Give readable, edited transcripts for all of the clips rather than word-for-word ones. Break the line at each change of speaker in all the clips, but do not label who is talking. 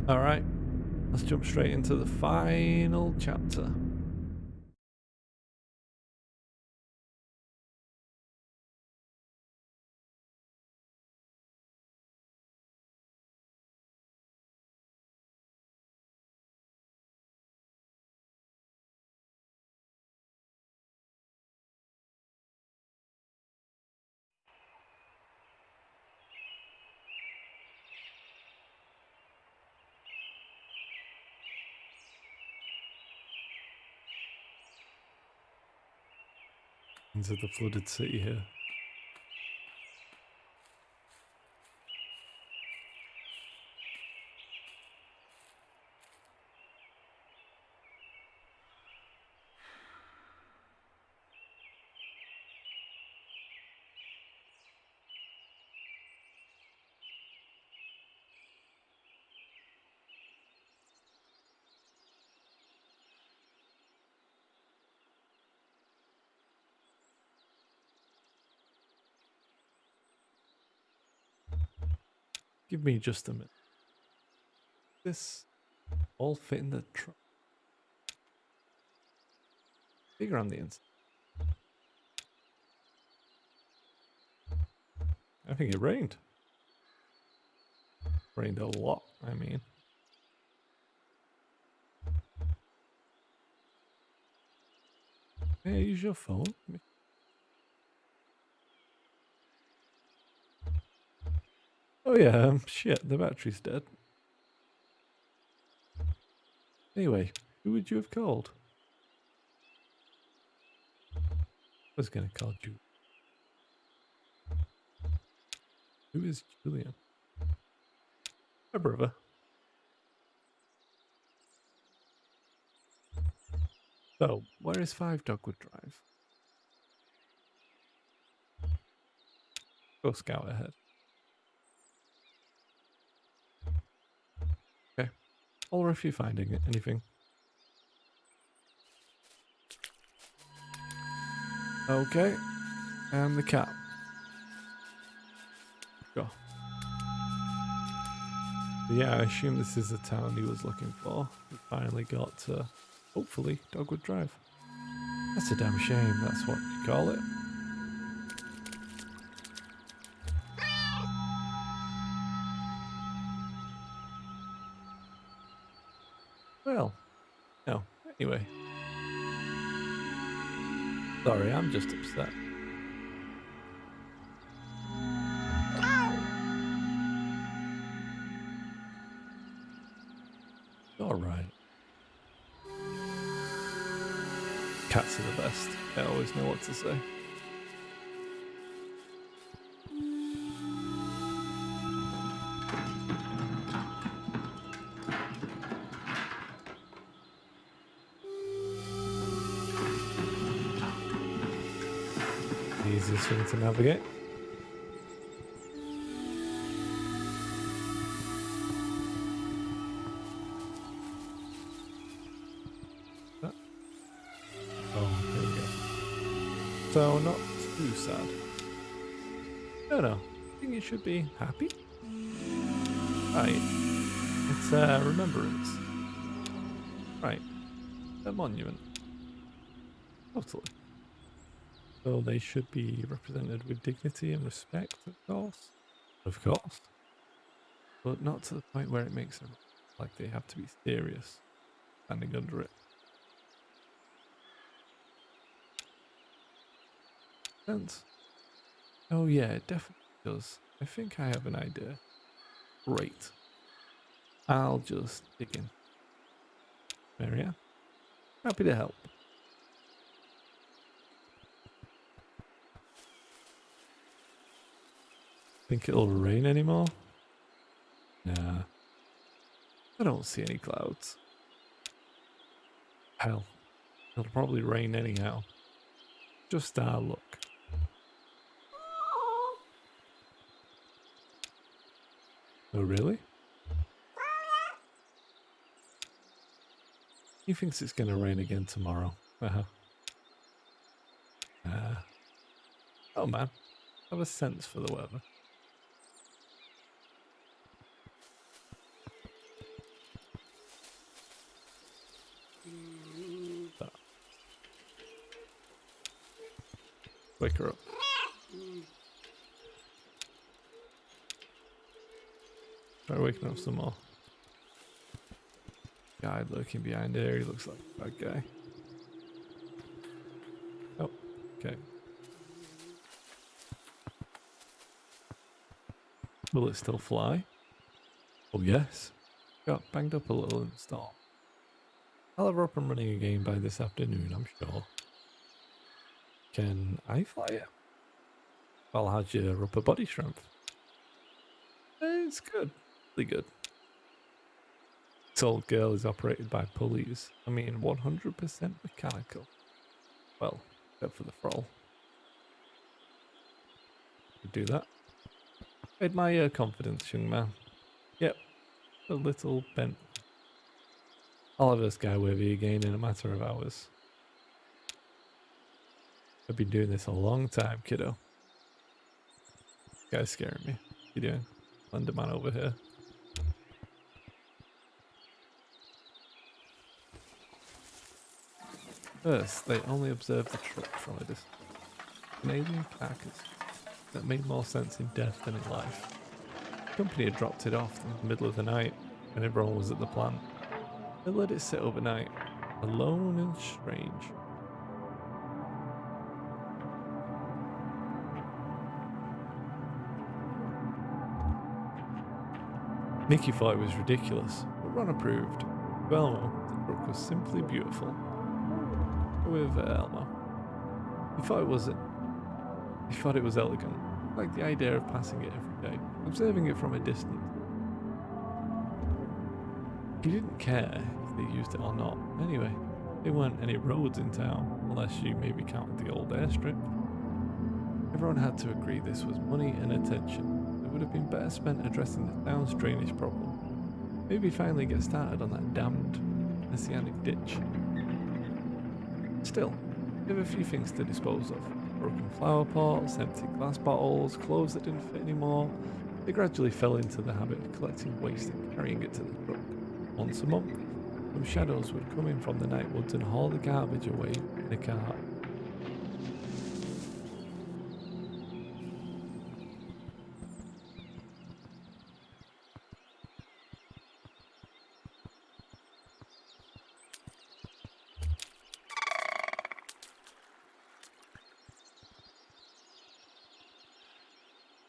Alright, let's jump straight into the final chapter. Into the flooded city here. Give me just a minute. This all fit in the truck. Bigger on the inside. I think it rained. Rained a lot, I mean. May I use your phone? Oh yeah, shit, the battery's dead. Anyway, who would you have called? I was gonna call you. Who is Julian? My brother. So, where is 5 Dogwood Drive? Go scout ahead. Okay. Or if you're finding anything. Okay. And the cat. Go. But yeah, I assume this is the town he was looking for. We finally got to, hopefully, Dogwood Drive. That's a damn shame, that's what you call it. Well, no. Anyway. Sorry, I'm just upset. Alright. Cats are the best. I always know what to say. The easiest thing to navigate. Oh, here we go. So, not too sad. No, I think you should be happy. Right. It's a remembrance. Right. A monument. Totally. So they should be represented with dignity and respect, of course. Of course. But not to the point where it makes them like they have to be serious standing under it. Sense? Oh yeah, it definitely does. I think I have an idea. Great. I'll just dig in. Maria, happy to help. Think it'll rain anymore? Nah. I don't see any clouds. Hell, it'll probably rain anyhow. Just our luck. Oh really? He thinks it's going to rain again tomorrow. Oh man, I have a sense for the weather. wake her up. Try waking up some more. Guy lurking behind here. He looks like a bad guy. Oh, okay. Will it still fly? Oh yes. Got banged up a little in the storm. I'll have her up and running again by this afternoon, I'm sure. Can I fly it? Well, how's your upper body strength? It's good. Really good. This old girl is operated by pulleys. I mean, 100% mechanical. Well, except for the throttle. Could do that. I admire your confidence, young man. Yep, a little bent. I'll have this guy with you again in a matter of hours. I've been doing this a long time, kiddo. This guy's scaring me. What you doing? Slender man over here. First, they only observed the truck from a distance. An alien carcass that made more sense in death than in life. The company had dropped it off in the middle of the night when everyone was at the plant. They let it sit overnight, alone and strange. Nikki thought it was ridiculous, but Ron approved. To Elmo, the truck was simply beautiful. With Elmo, he thought it was elegant, like the idea of passing it every day, observing it from a distance. He didn't care if they used it or not. Anyway, there weren't any roads in town, unless you maybe counted the old airstrip. Everyone had to agree this was money and attention that would have been better spent addressing the town's drainage problem. Maybe finally get started on that damned messianic ditch. Still, we have a few things to dispose of. Broken flower pots, empty glass bottles, clothes that didn't fit anymore. They gradually fell into the habit of collecting waste and carrying it to the truck. Once a month, some shadows would come in from the night woods and haul the garbage away in a cart.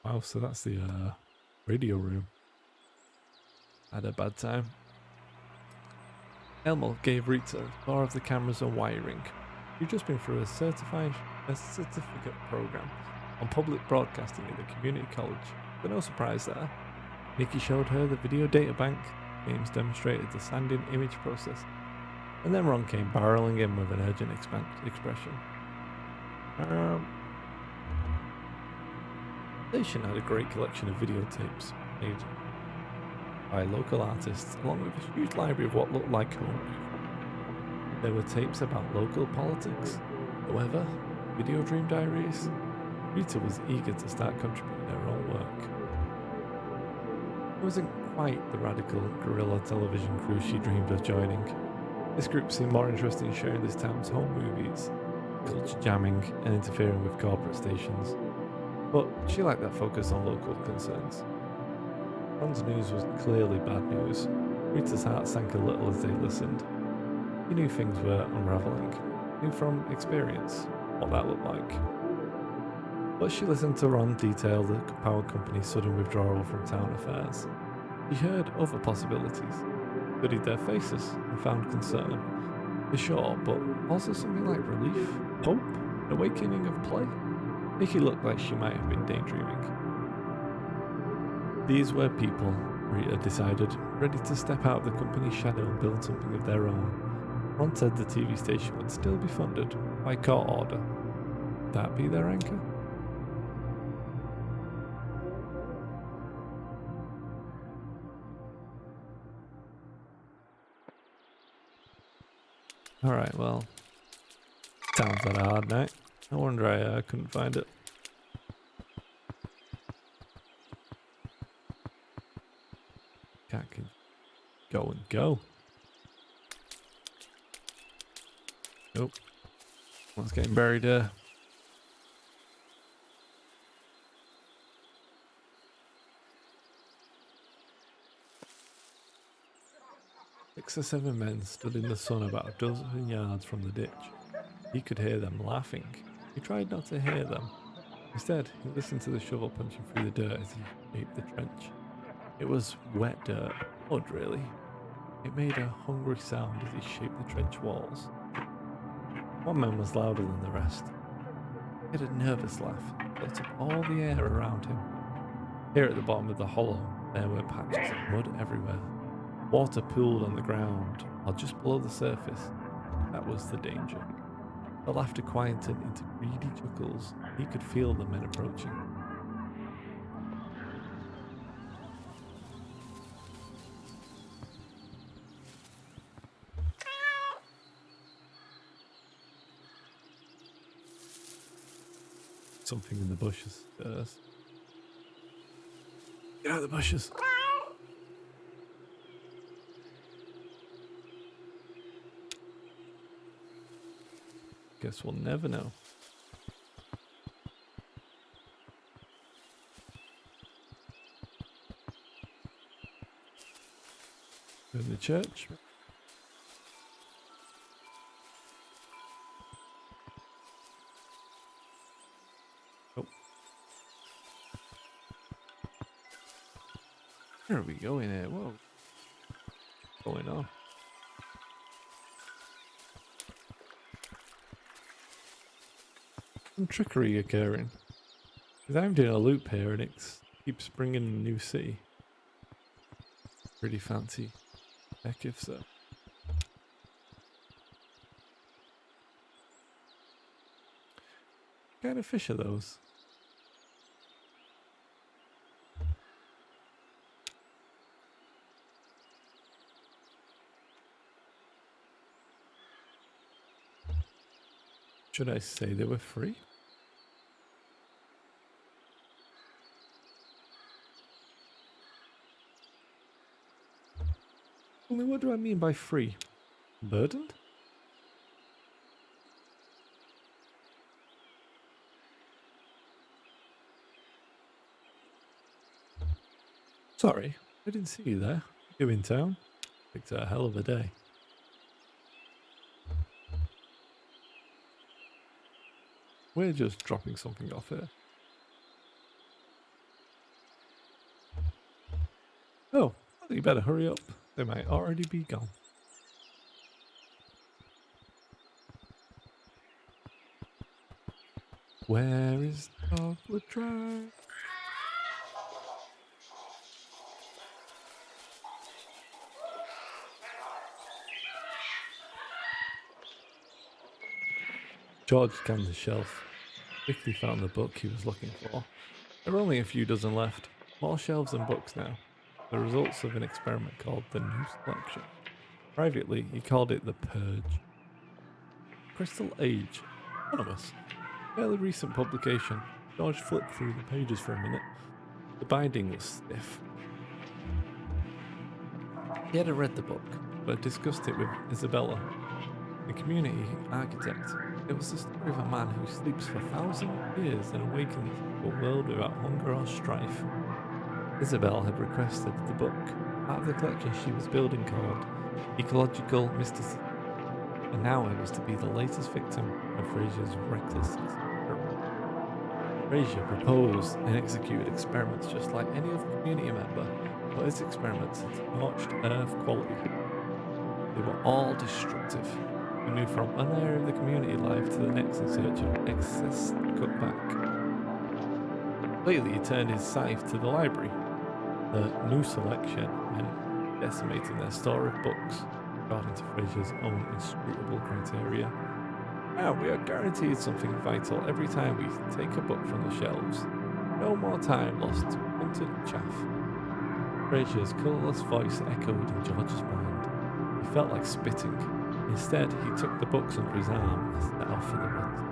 Wow, so that's the radio room. Had a bad time. Elmo gave Rita a tour of the cameras and wiring. She'd just been through a certificate program on public broadcasting at the community college, but no surprise there. Nikki showed her the video data bank, James demonstrated the sanding image process, and then Ron came barreling in with an urgent expression. The station had a great collection of videotapes made by local artists, along with a huge library of what looked like home music. There were tapes about local politics, the weather, video dream diaries. Rita was eager to start contributing her own work. It wasn't quite the radical guerrilla television crew she dreamed of joining. This group seemed more interested in sharing this town's home movies, culture jamming, and interfering with corporate stations. But she liked that focus on local concerns. Ron's news was clearly bad news. Rita's heart sank a little as they listened. He knew things were unraveling. Knew from experience what that looked like. But she listened to Ron detail the power company's sudden withdrawal from town affairs. She heard other possibilities, studied their faces, and found concern. For sure, but also something like relief, hope, an awakening of play. Nikki looked like she might have been daydreaming. These were people, Rita decided, ready to step out of the company's shadow and build something of their own. Ron said the TV station would still be funded by court order. Would that be their anchor? Alright, well, sounds like a hard night. No wonder I couldn't find it. Cat can go and go. Nope. One's getting buried here. 6 or 7 men stood in the sun about a dozen yards from the ditch. He could hear them laughing. He tried not to hear them. Instead, he listened to the shovel punching through the dirt as he shaped the trench. It was wet dirt, mud really. It made a hungry sound as he shaped the trench walls. One man was louder than the rest. He had a nervous laugh that lit up all the air around him. Here at the bottom of the hollow, there were patches of mud everywhere. Water pooled on the ground, while just below the surface, that was the danger. The laughter quieted into greedy chuckles. He could feel the men approaching. Something in the bushes stirs. Get out of the bushes! Guess we'll never know. Go to the church. Oh. Where are we going here? Whoa. What's going on? Some trickery occurring. Because I'm doing a loop here and it keeps bringing a new city. Pretty fancy. Heck if so. What kind of fish are those? Should I say they were free? I mean, what do I mean by free? Burdened? Sorry, I didn't see you there. You in town? Picked a hell of a day. We're just dropping something off here. Oh, I think you better hurry up. They might already be gone. Where is Dogwood Drive? George scanned the shelf. Quickly found the book he was looking for. There were only a few dozen left. More shelves and books now. The results of an experiment called the New Selection. Privately, he called it the Purge. Crystal Age. Anonymous. Fairly recent publication. George flipped through the pages for a minute. The binding was stiff. He hadn't read the book, but discussed it with Isabella, the community architect. It was the story of a man who sleeps for thousands of years and awakens to a world without hunger or strife. Isabel had requested the book, part of the collection she was building called Ecological Mysticism, and now it was to be the latest victim of Fraser's reckless experiment. Fraser proposed and executed experiments just like any other community member, but his experiments had scorched earth quality. They were all destructive. He moved from one area of the community life to the next in search of excess to cut back. Lately, he turned his scythe to the library. The New Selection meant decimating their store of books, according to Fraser's own inscrutable criteria. Now we are guaranteed something vital every time we take a book from the shelves. No more time lost to printed chaff. Fraser's colourless voice echoed in George's mind. He felt like spitting. Instead, he took the books under his arm and set off for the woods.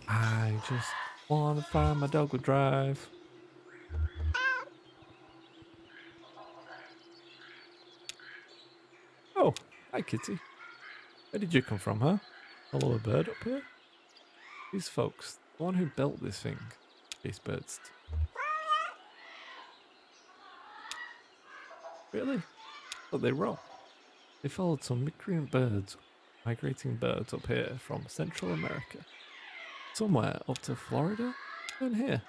I just want to find my Dogwood Drive. Oh, hi Kitty. Where did you come from, huh? Follow a bird up here? These folks, the one who built this thing, chase birds. Really? But they roll. They followed some migrating birds up here from Central America. Somewhere up to Florida? And here.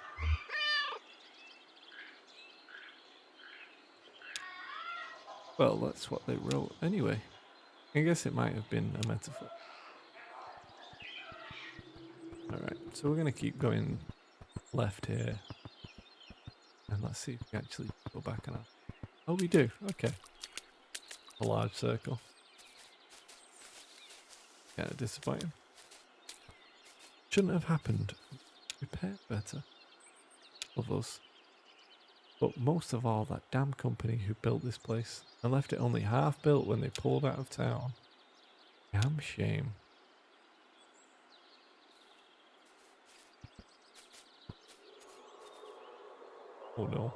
Well, that's what they wrote anyway. I guess it might have been a metaphor. Alright, so we're going to keep going left here. And let's see if we actually go back and oh, we do. Okay. A large circle. Kind of disappointing. Shouldn't have happened. Prepare better. Of us. But most of all, that damn company who built this place and left it only half built when they pulled out of town. Damn shame. Oh no.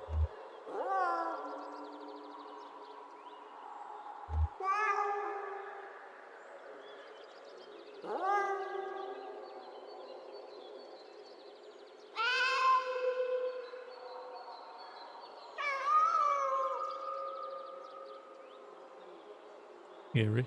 Eerie.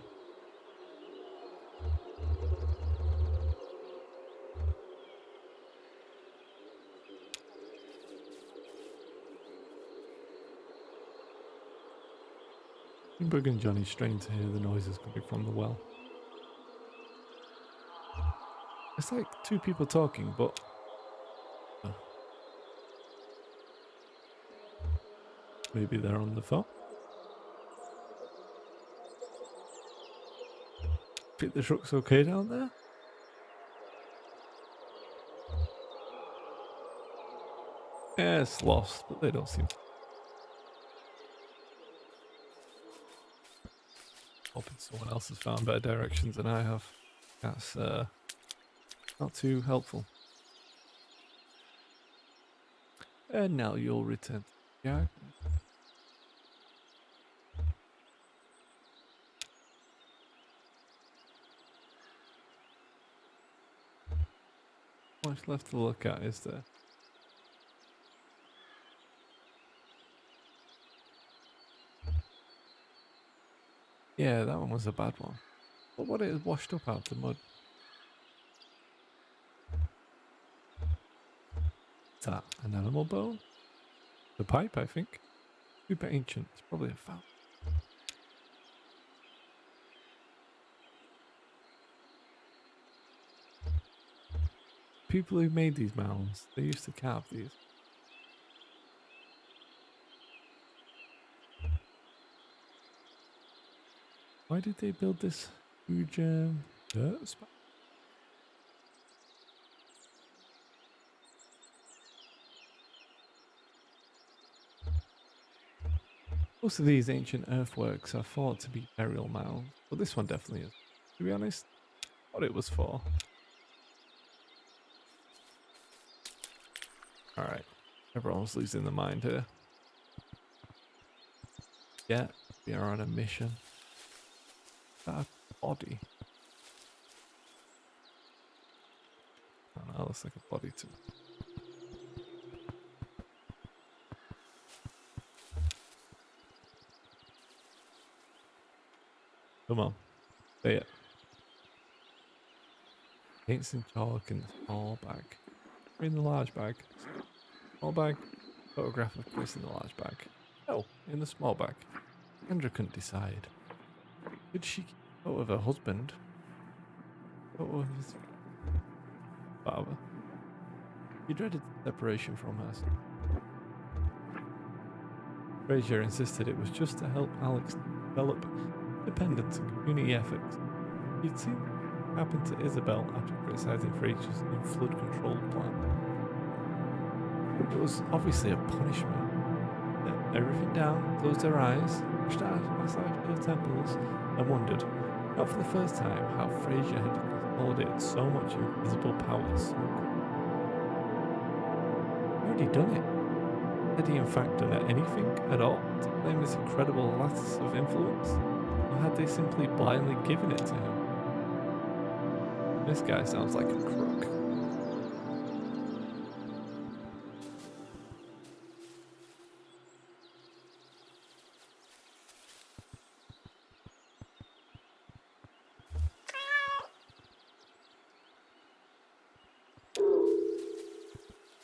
Bug and Johnny strained to hear the noises coming from the well. It's like two people talking, but... maybe they're on the phone? Think the truck's okay down there? Yeah, it's lost, but they don't seem to. Hoping someone else has found better directions than I have. That's not too helpful. And now you'll return to the yard. Much left to look at, is there? Yeah, that one was a bad one. But what it is washed up out the mud. Is that an animal bone? The pipe, I think. Super ancient. It's probably a fountain. People who made these mounds, they used to carve these. Why did they build this huge dirt spot? Most of these ancient earthworks are thought to be burial mounds, but this one definitely is. To be honest, what it was for. Alright, everyone's losing their mind here. Yeah, we are on a mission. That body. I don't know, looks like a body to me. Come on, say it. Paints and chalk in the small bag. In the large bag. Small bag. Photograph of Chris in the large bag. No, in the small bag. Kendra couldn't decide. Did she keep a photo of her husband? Photo of his father? He dreaded separation from her. Frazier insisted it was just to help Alex develop independence and community ethics. He'd seen what happened to Isabel after criticizing Frazier's new flood control plan. It was obviously a punishment. They let everything down, closed their eyes, massaged her temples, and wondered, not for the first time, how Frazier had consolidated so much invisible power so quickly. How had he done it? Had he in fact done anything at all to claim this incredible lattice of influence? Or had they simply blindly given it to him? This guy sounds like a crook.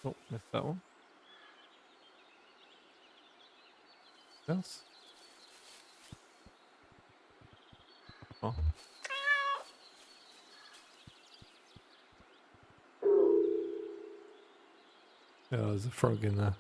Oh, missed that one. Else? Oh. Yeah, there's a frog in there.